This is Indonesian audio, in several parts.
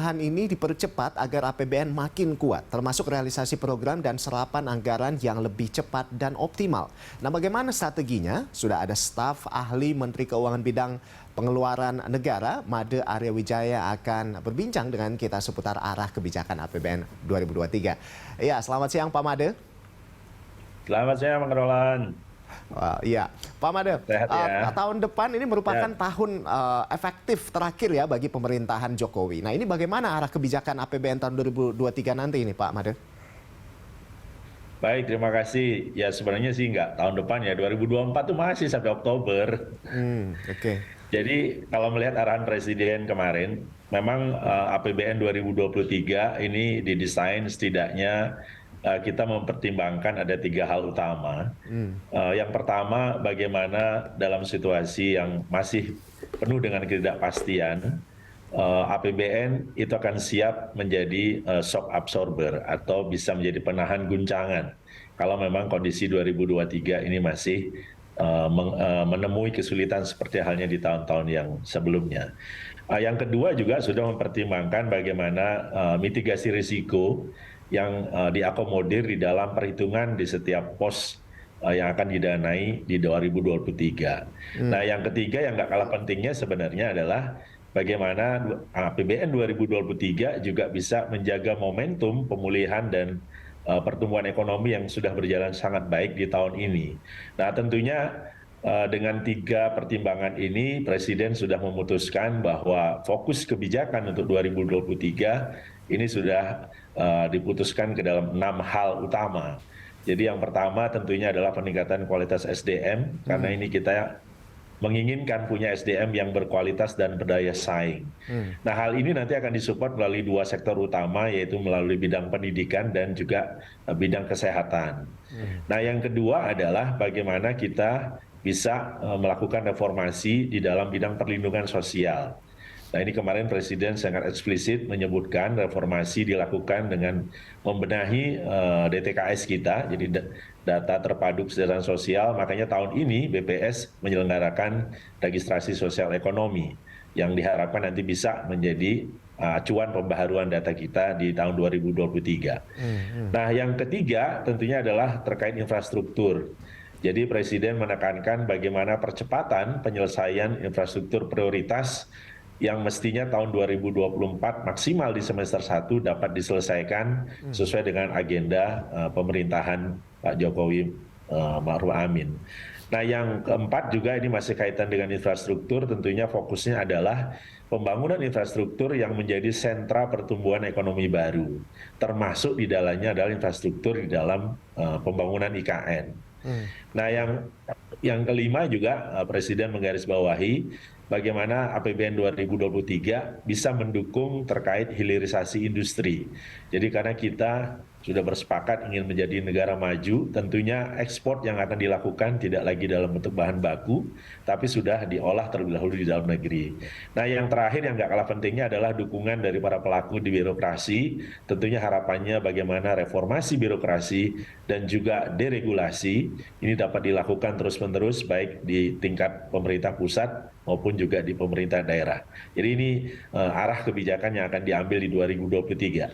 pemerintahan ini dipercepat agar APBN makin kuat, termasuk realisasi program dan serapan anggaran yang lebih cepat dan optimal. Nah, bagaimana strateginya? Sudah ada staf ahli Menteri Keuangan bidang pengeluaran negara, Made Arya Wijaya akan berbincang dengan kita seputar arah kebijakan APBN 2023. Ya, selamat siang Pak Made. Selamat siang, Bang Roland. Iya, Pak Made, Sehat ya. tahun depan ini merupakan Ya. tahun efektif terakhir ya bagi pemerintahan Jokowi. Nah, ini bagaimana arah kebijakan APBN tahun 2023 nanti ini, Pak Made? Baik, terima kasih. Ya sebenarnya sih nggak tahun depan ya, 2024 tuh masih sampai Oktober. Oke. Jadi kalau melihat arahan Presiden kemarin, memang APBN 2023 ini didesain setidaknya kita mempertimbangkan ada 3 hal utama. Yang pertama, bagaimana dalam situasi yang masih penuh dengan ketidakpastian, APBN itu akan siap menjadi shock absorber atau bisa menjadi penahan guncangan kalau memang kondisi 2023 ini masih menemui kesulitan seperti halnya di tahun-tahun yang sebelumnya. Yang kedua juga sudah mempertimbangkan bagaimana mitigasi risiko yang diakomodir di dalam perhitungan di setiap pos yang akan didanai di 2023. Nah, yang ketiga yang nggak kalah pentingnya sebenarnya adalah bagaimana APBN 2023 juga bisa menjaga momentum pemulihan dan pertumbuhan ekonomi yang sudah berjalan sangat baik di tahun ini. Nah, tentunya dengan 3 pertimbangan ini, Presiden sudah memutuskan bahwa fokus kebijakan untuk 2023 ini sudah diputuskan ke dalam 6 hal utama. Jadi yang pertama tentunya adalah peningkatan kualitas SDM, karena ini kita menginginkan punya SDM yang berkualitas dan berdaya saing. Nah, hal ini nanti akan disupport melalui 2 sektor utama, yaitu melalui bidang pendidikan dan juga bidang kesehatan. Nah, yang kedua adalah bagaimana kita bisa melakukan reformasi di dalam bidang perlindungan sosial. Nah, ini kemarin Presiden sangat eksplisit menyebutkan reformasi dilakukan dengan membenahi DTKS kita, jadi data terpadu kesejahteraan sosial. Makanya tahun ini BPS menyelenggarakan registrasi sosial ekonomi yang diharapkan nanti bisa menjadi acuan pembaharuan data kita di tahun 2023. Nah, yang ketiga tentunya adalah terkait infrastruktur. Jadi Presiden menekankan bagaimana percepatan penyelesaian infrastruktur prioritas yang mestinya tahun 2024 maksimal di semester 1 dapat diselesaikan sesuai dengan agenda pemerintahan Pak Jokowi Ma'ruf Amin. Nah, yang keempat juga ini masih kaitan dengan infrastruktur, tentunya fokusnya adalah pembangunan infrastruktur yang menjadi sentra pertumbuhan ekonomi baru, termasuk di dalamnya adalah infrastruktur di dalam pembangunan IKN. Nah, yang kelima juga Presiden menggarisbawahi bagaimana APBN 2023 bisa mendukung terkait hilirisasi industri. Jadi karena kita sudah bersepakat ingin menjadi negara maju, tentunya ekspor yang akan dilakukan tidak lagi dalam bentuk bahan baku, tapi sudah diolah terlebih dahulu di dalam negeri. Nah, yang terakhir yang nggak kalah pentingnya adalah dukungan dari para pelaku di birokrasi. Tentunya harapannya bagaimana reformasi birokrasi dan juga deregulasi ini dapat dilakukan terus-menerus baik di tingkat pemerintah pusat maupun juga di pemerintah daerah. Jadi ini arah kebijakan yang akan diambil di 2023.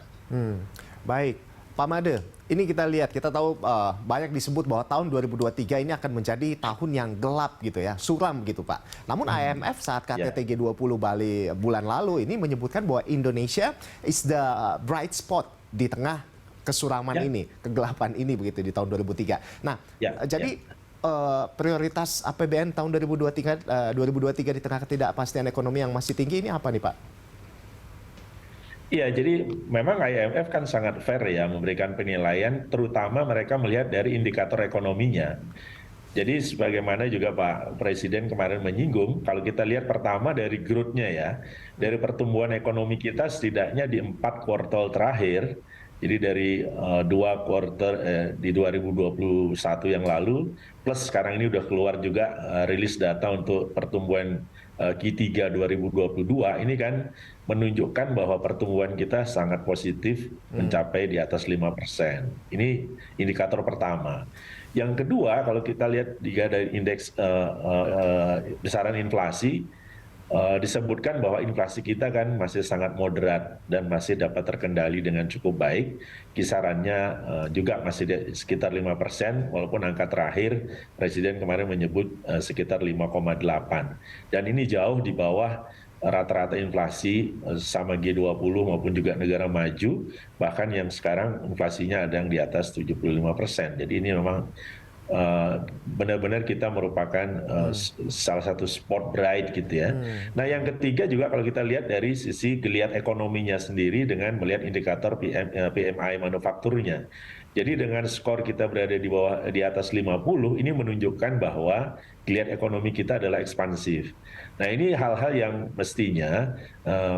Baik, Pak Made, ini kita lihat, kita tahu banyak disebut bahwa tahun 2023 ini akan menjadi tahun yang gelap gitu ya, suram gitu Pak. Namun IMF saat KTT G20 Bali bulan lalu ini menyebutkan bahwa Indonesia is the bright spot di tengah kesuraman ini, kegelapan ini begitu di tahun 2003. Nah, jadi prioritas APBN tahun 2023 di tengah ketidakpastian ekonomi yang masih tinggi ini apa nih Pak? Iya, jadi memang IMF kan sangat fair ya memberikan penilaian, terutama mereka melihat dari indikator ekonominya. Jadi sebagaimana juga Pak Presiden kemarin menyinggung, kalau kita lihat pertama dari growth-nya ya, dari pertumbuhan ekonomi kita setidaknya di 4 kuartal terakhir, jadi dari 2 kuartal di 2021 yang lalu, plus sekarang ini udah keluar juga rilis data untuk pertumbuhan Q3 2022, ini kan menunjukkan bahwa pertumbuhan kita sangat positif mencapai di atas 5%. Ini indikator pertama. Yang kedua, kalau kita lihat juga dari indeks besaran inflasi, disebutkan bahwa inflasi kita kan masih sangat moderat dan masih dapat terkendali dengan cukup baik. Kisarannya juga masih sekitar 5%, walaupun angka terakhir Presiden kemarin menyebut sekitar 5,8. Dan ini jauh di bawah rata-rata inflasi sama G20 maupun juga negara maju, bahkan yang sekarang inflasinya ada yang di atas 75%. Jadi ini memang benar-benar kita merupakan salah satu spot bright gitu ya. Nah yang ketiga juga kalau kita lihat dari sisi geliat ekonominya sendiri dengan melihat indikator PMI manufakturnya. Jadi dengan skor kita berada di atas 50, ini menunjukkan bahwa geliat ekonomi kita adalah ekspansif. Nah ini hal-hal yang mestinya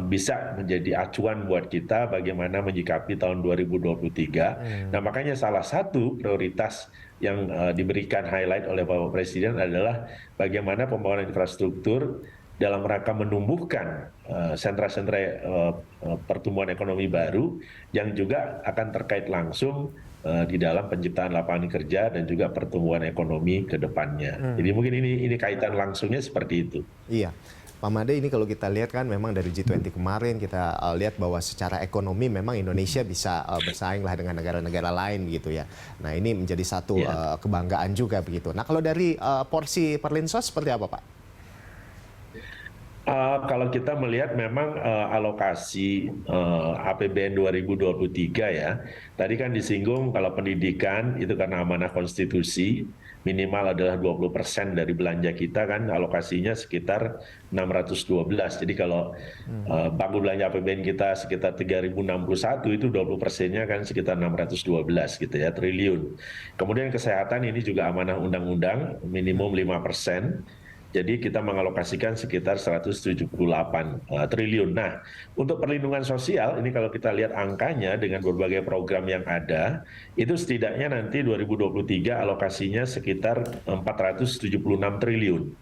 bisa menjadi acuan buat kita bagaimana menyikapi tahun 2023. Nah makanya salah satu prioritas yang diberikan highlight oleh Bapak Presiden adalah bagaimana pembangunan infrastruktur dalam rangka menumbuhkan sentra-sentra pertumbuhan ekonomi baru yang juga akan terkait langsung di dalam penciptaan lapangan kerja dan juga pertumbuhan ekonomi ke depannya. Jadi mungkin ini kaitan langsungnya seperti itu. Iya. Pak Made, ini kalau kita lihat kan memang dari G20 kemarin kita lihat bahwa secara ekonomi memang Indonesia bisa bersaing lah dengan negara-negara lain gitu ya. Nah ini menjadi satu kebanggaan juga begitu. Nah kalau dari porsi Perlinsos seperti apa Pak? Kalau kita melihat memang alokasi APBN 2023 ya, tadi kan disinggung kalau pendidikan itu karena amanah konstitusi, minimal adalah 20% dari belanja kita kan alokasinya sekitar 612. Jadi kalau bangku belanja APBN kita sekitar 3061 itu 20%-nya kan sekitar 612 gitu ya, triliun. Kemudian kesehatan ini juga amanah undang-undang minimum 5%. Jadi kita mengalokasikan sekitar 178 triliun. Nah, untuk perlindungan sosial, ini kalau kita lihat angkanya dengan berbagai program yang ada, itu setidaknya nanti 2023 alokasinya sekitar 476 triliun.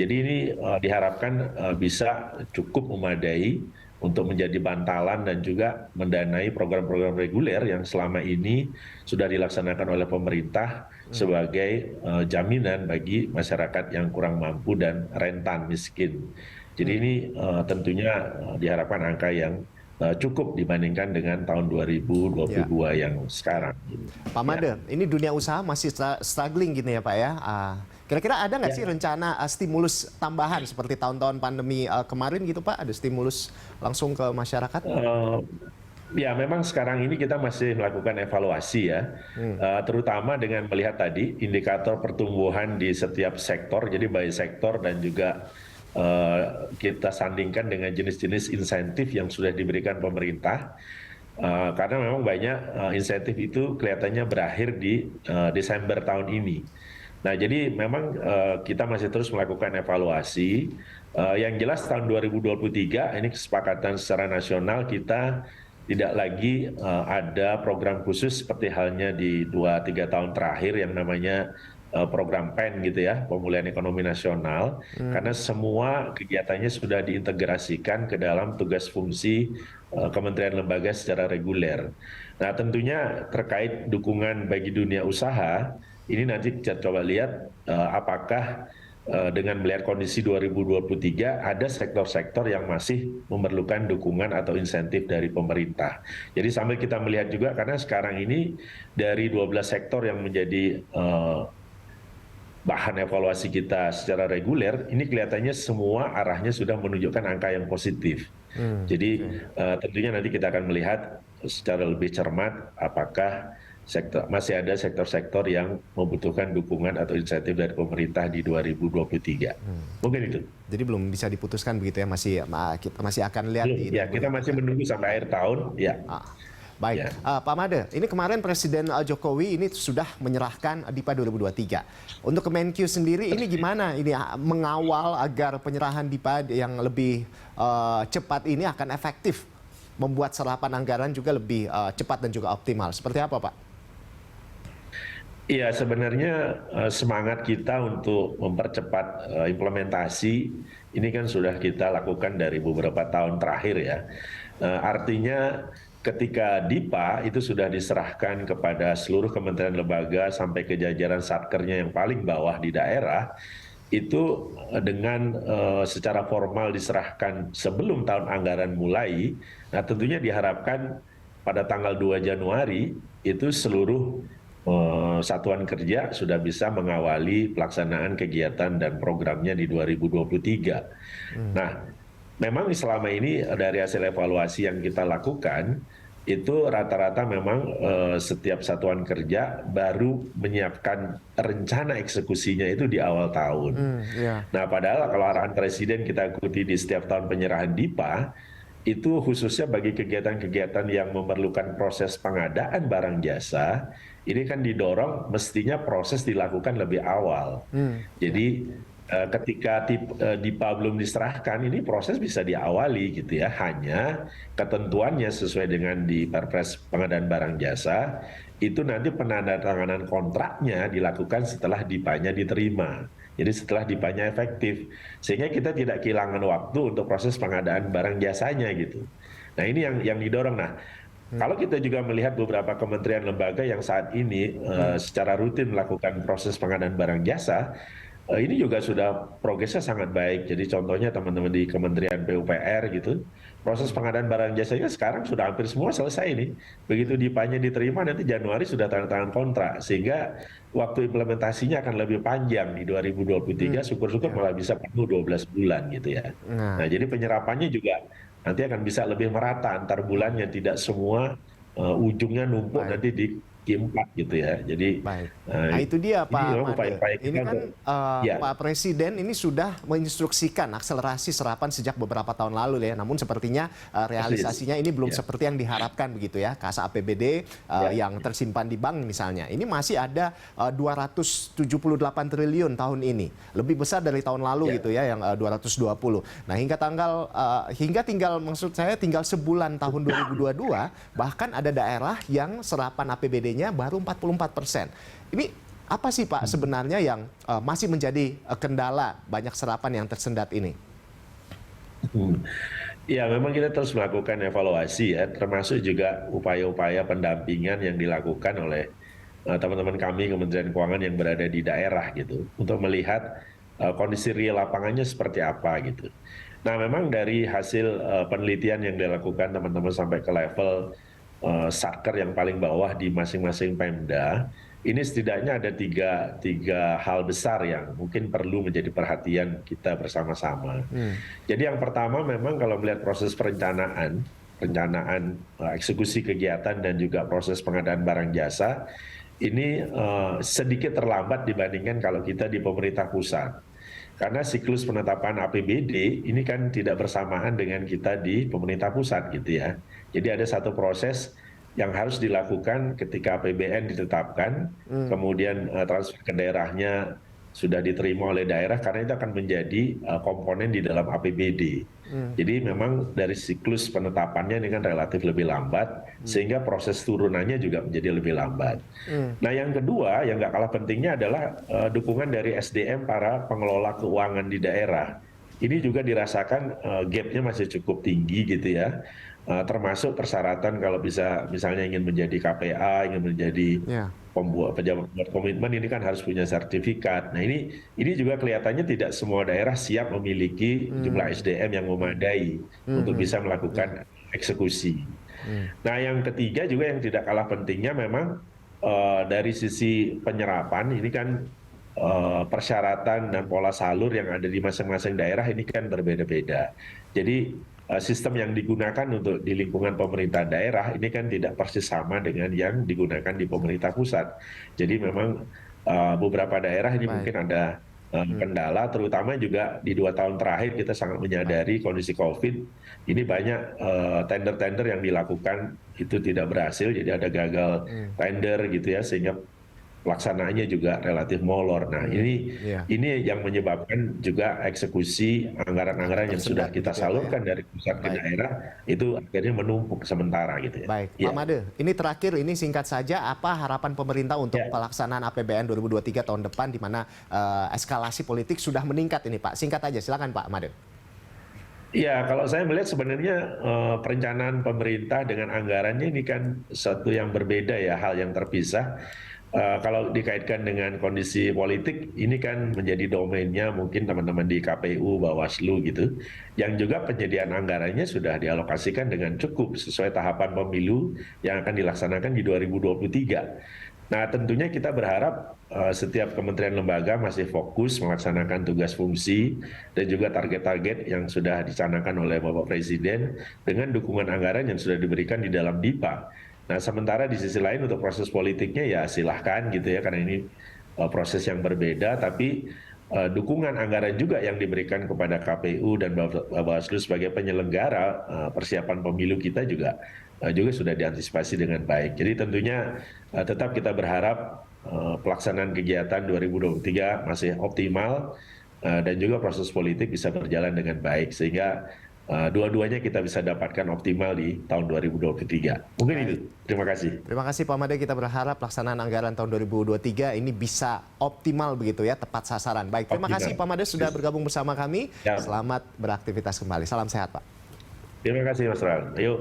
Jadi ini diharapkan bisa cukup memadai untuk menjadi bantalan dan juga mendanai program-program reguler yang selama ini sudah dilaksanakan oleh pemerintah sebagai jaminan bagi masyarakat yang kurang mampu dan rentan miskin. Jadi ini tentunya diharapkan angka yang cukup dibandingkan dengan tahun 2022 yang sekarang. Pak Made, ini dunia usaha masih struggling gini ya Pak ya. Kira-kira ada nggak sih rencana stimulus tambahan seperti tahun-tahun pandemi kemarin gitu Pak? Ada stimulus langsung ke masyarakat? Ya memang sekarang ini kita masih melakukan evaluasi ya, terutama dengan melihat tadi indikator pertumbuhan di setiap sektor, jadi by sektor dan juga kita sandingkan dengan jenis-jenis insentif yang sudah diberikan pemerintah. Karena memang banyak insentif itu kelihatannya berakhir di Desember tahun ini. Nah, jadi memang kita masih terus melakukan evaluasi. Yang jelas tahun 2023 ini kesepakatan secara nasional kita tidak lagi ada program khusus seperti halnya di 2-3 tahun terakhir yang namanya program PEN gitu ya, Pemulihan Ekonomi Nasional, karena semua kegiatannya sudah diintegrasikan ke dalam tugas fungsi kementerian lembaga secara reguler. Nah, tentunya terkait dukungan bagi dunia usaha, ini nanti kita coba lihat apakah dengan melihat kondisi 2023 ada sektor-sektor yang masih memerlukan dukungan atau insentif dari pemerintah. Jadi sambil kita melihat juga karena sekarang ini dari 12 sektor yang menjadi bahan evaluasi kita secara reguler, ini kelihatannya semua arahnya sudah menunjukkan angka yang positif. Jadi tentunya nanti kita akan melihat secara lebih cermat apakah masih ada sektor-sektor yang membutuhkan dukungan atau insentif dari pemerintah di 2023. Mungkin itu. Jadi belum bisa diputuskan begitu ya, kita masih akan lihat. Ya, kita masih menunggu sampai akhir tahun. Ya. Baik, Pak Made, ini kemarin Presiden Jokowi ini sudah menyerahkan DIPA 2023. Untuk Kemenkyu sendiri ini gimana? Ini mengawal agar penyerahan DIPA yang lebih cepat ini akan efektif, membuat serapan anggaran juga lebih cepat dan juga optimal. Seperti apa, Pak? Iya, sebenarnya semangat kita untuk mempercepat implementasi ini kan sudah kita lakukan dari beberapa tahun terakhir ya. Artinya ketika DIPA itu sudah diserahkan kepada seluruh kementerian lembaga sampai ke jajaran satkernya yang paling bawah di daerah, itu dengan secara formal diserahkan sebelum tahun anggaran mulai. Nah, tentunya diharapkan pada tanggal 2 Januari itu seluruh satuan kerja sudah bisa mengawali pelaksanaan kegiatan dan programnya di 2023. Nah, memang selama ini dari hasil evaluasi yang kita lakukan, itu rata-rata memang setiap satuan kerja baru menyiapkan rencana eksekusinya itu di awal tahun. Ya. Nah, padahal kalau arahan Presiden kita ikuti di setiap tahun penyerahan DIPA, itu khususnya bagi kegiatan-kegiatan yang memerlukan proses pengadaan barang jasa, ini kan didorong mestinya proses dilakukan lebih awal. Ya. Jadi ketika DIPA belum diserahkan, ini proses bisa diawali gitu ya. Hanya ketentuannya sesuai dengan di Perpres pengadaan barang jasa, itu nanti penandatanganan kontraknya dilakukan setelah DIPA-nya diterima. Jadi setelah DIPA-nya efektif, sehingga kita tidak kehilangan waktu untuk proses pengadaan barang jasanya gitu. Nah, ini yang didorong. Nah, kalau kita juga melihat beberapa kementerian lembaga yang saat ini secara rutin melakukan proses pengadaan barang jasa, ini juga sudah progresnya sangat baik. Jadi contohnya teman-teman di Kementerian PUPR gitu, proses pengadaan barang jasanya sekarang sudah hampir semua selesai nih. Begitu DIPA-nya diterima, nanti Januari sudah tanda tangan kontrak. Sehingga waktu implementasinya akan lebih panjang di 2023, syukur-syukur malah bisa penuh 12 bulan gitu ya. Nah, jadi penyerapannya juga nanti akan bisa lebih merata antar bulannya, tidak semua ujungnya numpuk nanti di Q4 gitu ya. Jadi Baik. Nah, itu dia Pak Made. upaya-upaya Ini kita kan ya. Pak Presiden ini sudah menginstruksikan akselerasi serapan sejak beberapa tahun lalu ya. Namun sepertinya realisasinya ini belum seperti yang diharapkan begitu ya. Kas APBD yang tersimpan di bank misalnya. Ini masih ada 278 triliun tahun ini. Lebih besar dari tahun lalu gitu ya yang 220. Nah, hingga tinggal maksud saya tinggal sebulan tahun 2022 bahkan ada daerah yang serapan APBD baru 44%. Ini apa sih Pak sebenarnya yang masih menjadi kendala banyak serapan yang tersendat ini? Ya, memang kita terus melakukan evaluasi ya, termasuk juga upaya-upaya pendampingan yang dilakukan oleh teman-teman kami Kementerian Keuangan yang berada di daerah gitu, untuk melihat kondisi real lapangannya seperti apa gitu. Nah, memang dari hasil penelitian yang dilakukan teman-teman sampai ke level satker yang paling bawah di masing-masing Pemda, ini setidaknya ada tiga hal besar yang mungkin perlu menjadi perhatian kita bersama-sama. Jadi yang pertama memang kalau melihat proses perencanaan eksekusi kegiatan dan juga proses pengadaan barang jasa, ini sedikit terlambat dibandingkan kalau kita di pemerintah pusat. Karena siklus penetapan APBD ini kan tidak bersamaan dengan kita di pemerintah pusat gitu ya. Jadi ada satu proses yang harus dilakukan ketika APBN ditetapkan, kemudian transfer ke daerahnya sudah diterima oleh daerah, karena itu akan menjadi komponen di dalam APBD. Jadi memang dari siklus penetapannya ini kan relatif lebih lambat, sehingga proses turunannya juga menjadi lebih lambat. Nah, yang kedua yang nggak kalah pentingnya adalah dukungan dari SDM para pengelola keuangan di daerah. Ini juga dirasakan gapnya masih cukup tinggi gitu ya. Termasuk persyaratan kalau bisa misalnya ingin menjadi KPA, ingin menjadi pejabat komitmen, ini kan harus punya sertifikat. Nah, ini juga kelihatannya tidak semua daerah siap memiliki jumlah SDM yang memadai untuk bisa melakukan eksekusi. Nah, yang ketiga juga yang tidak kalah pentingnya memang dari sisi penyerapan, ini kan persyaratan dan pola salur yang ada di masing-masing daerah ini kan berbeda-beda. Jadi sistem yang digunakan untuk di lingkungan pemerintah daerah ini kan tidak persis sama dengan yang digunakan di pemerintah pusat. Jadi memang beberapa daerah ini mungkin ada kendala, terutama juga di 2 tahun terakhir kita sangat menyadari kondisi COVID, ini banyak tender-tender yang dilakukan itu tidak berhasil, jadi ada gagal tender gitu ya, sehingga pelaksanaannya juga relatif molor. Nah, ini yang menyebabkan juga eksekusi anggaran-anggaran yang sudah kita salurkan dari pusat ke daerah itu akhirnya menumpuk sementara gitu ya. Baik, Pak Made, ini terakhir, ini singkat saja, apa harapan pemerintah untuk pelaksanaan APBN 2023 tahun depan di mana eskalasi politik sudah meningkat ini Pak? Singkat aja, silakan Pak Made. Ya, kalau saya melihat sebenarnya perencanaan pemerintah dengan anggarannya ini kan satu yang berbeda ya, hal yang terpisah. Kalau dikaitkan dengan kondisi politik, ini kan menjadi domainnya mungkin teman-teman di KPU, Bawaslu gitu, yang juga penyediaan anggarannya sudah dialokasikan dengan cukup sesuai tahapan pemilu yang akan dilaksanakan di 2023. Nah, tentunya kita berharap setiap kementerian lembaga masih fokus melaksanakan tugas fungsi dan juga target-target yang sudah dicanangkan oleh Bapak Presiden dengan dukungan anggaran yang sudah diberikan di dalam DIPA. Nah, sementara di sisi lain untuk proses politiknya ya silahkan gitu ya, karena ini proses yang berbeda, tapi dukungan anggaran juga yang diberikan kepada KPU dan Bawaslu sebagai penyelenggara persiapan pemilu kita juga sudah diantisipasi dengan baik. Jadi tentunya tetap kita berharap pelaksanaan kegiatan 2023 masih optimal dan juga proses politik bisa berjalan dengan baik sehingga dua-duanya kita bisa dapatkan optimal di tahun 2023. Mungkin itu. Terima kasih. Terima kasih Pak Made. Kita berharap pelaksanaan anggaran tahun 2023 ini bisa optimal begitu ya, tepat sasaran. Baik, terima kasih Pak Made sudah bergabung bersama kami. Ya. Selamat beraktivitas kembali. Salam sehat Pak. Terima kasih Mas Ral. Ayo.